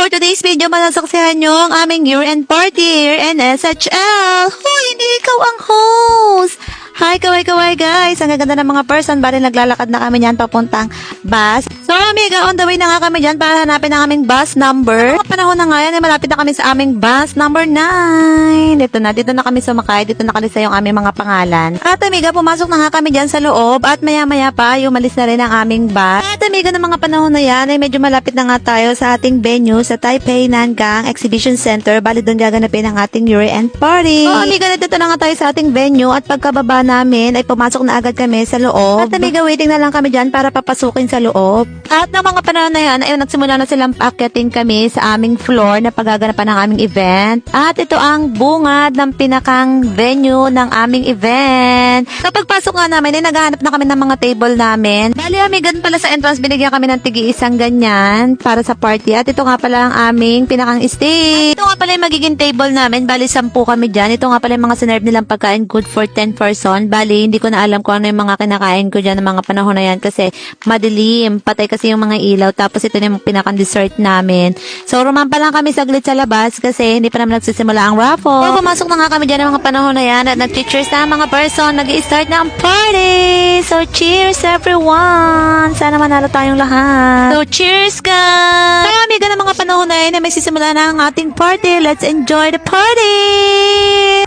For today's video, masasaksihan nyo ang aming year-end party here in SHL. Hoy, hindi ikaw ang host! Hi, kaway-kaway guys! Ang gaganda ng mga person, bali naglalakad na kami niyan papuntang bus. So, amiga, on the way na nga kami dyan para hanapin ang aming bus number. Mga panahon na nga yan, malapit na kami sa aming bus number 9. Dito na kami sumakay, dito na kalisa yung aming mga pangalan. At amiga, pumasok na nga kami dyan sa loob at maya-maya pa, umalis na rin ang aming bus. At amiga, ng mga panahon na yan, ay medyo malapit na nga tayo sa ating venue sa Taipei Nangang Exhibition Center. Bali doon gaganapin ang ating year-end party. So, amiga, dito na nga tayo sa ating venue at pagkababa namin ay pumasok na agad kami sa loob. At amiga, waiting na lang kami dyan para papasukin sa loob. At ng mga panahon na yan, ay nagsimula na silang akyatin kami sa aming floor na paggaganapan ng aming event. At ito ang bungad ng pinakang venue ng aming event. So pagpasok nga namin, ay naghahanap na kami ng mga table namin. Bali, amiga, pala sa entrance, binigyan kami ng tigi-isang ganyan para sa party. At ito nga pala ang aming pinakang stage. At ito nga pala yung magiging table namin. Bali, 10 kami dyan. Ito nga pala yung mga sinerve nilang pagkain, good for 10 person. Bali, hindi ko na alam kung ano yung mga kinakain ko dyan ng mga panahon na yan kasi madilim. Patay kasi yung mga ilaw. Tapos ito na yung pinakang dessert namin. So, rumampa lang kami saglit sa labas kasi hindi pa naman nagsisimula ang raffle. So, pumasok na nga kami dyan ng mga panahon na yan at nag-cheers na ang mga person. Nag-i-start na ang party. So, cheers everyone. Sana manalo tayong lahat. So, cheers guys! Kaya amiga ng mga panahon na yan na may sisimula na ang ating party. Let's enjoy the party!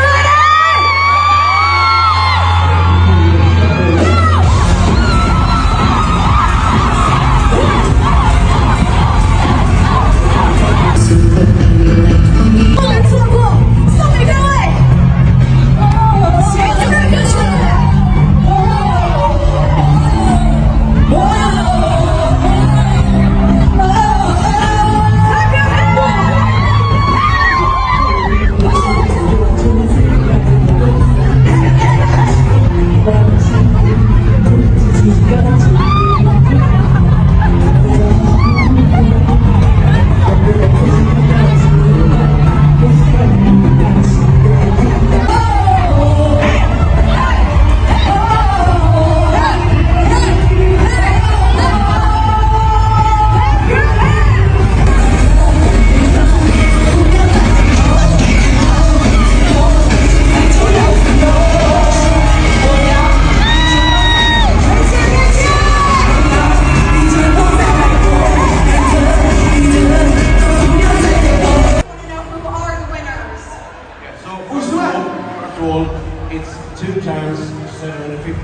It's 2 times 750.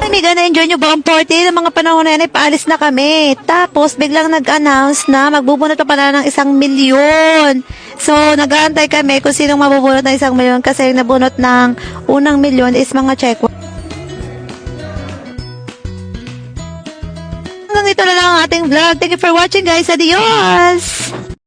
Amiga, na-enjoy nyo ba ang party? Ng mga panahon na yan, ay paalis na kami. Tapos, biglang nag-announce na magbubunot pa pala ng 1 milyon. So, nag-aantay kami kung sinong mabubunot ng 1 milyon kasi yung nabunot ng unang milyon is mga check. Hanggang ito na lang ang ating vlog. Thank you for watching guys. Adios!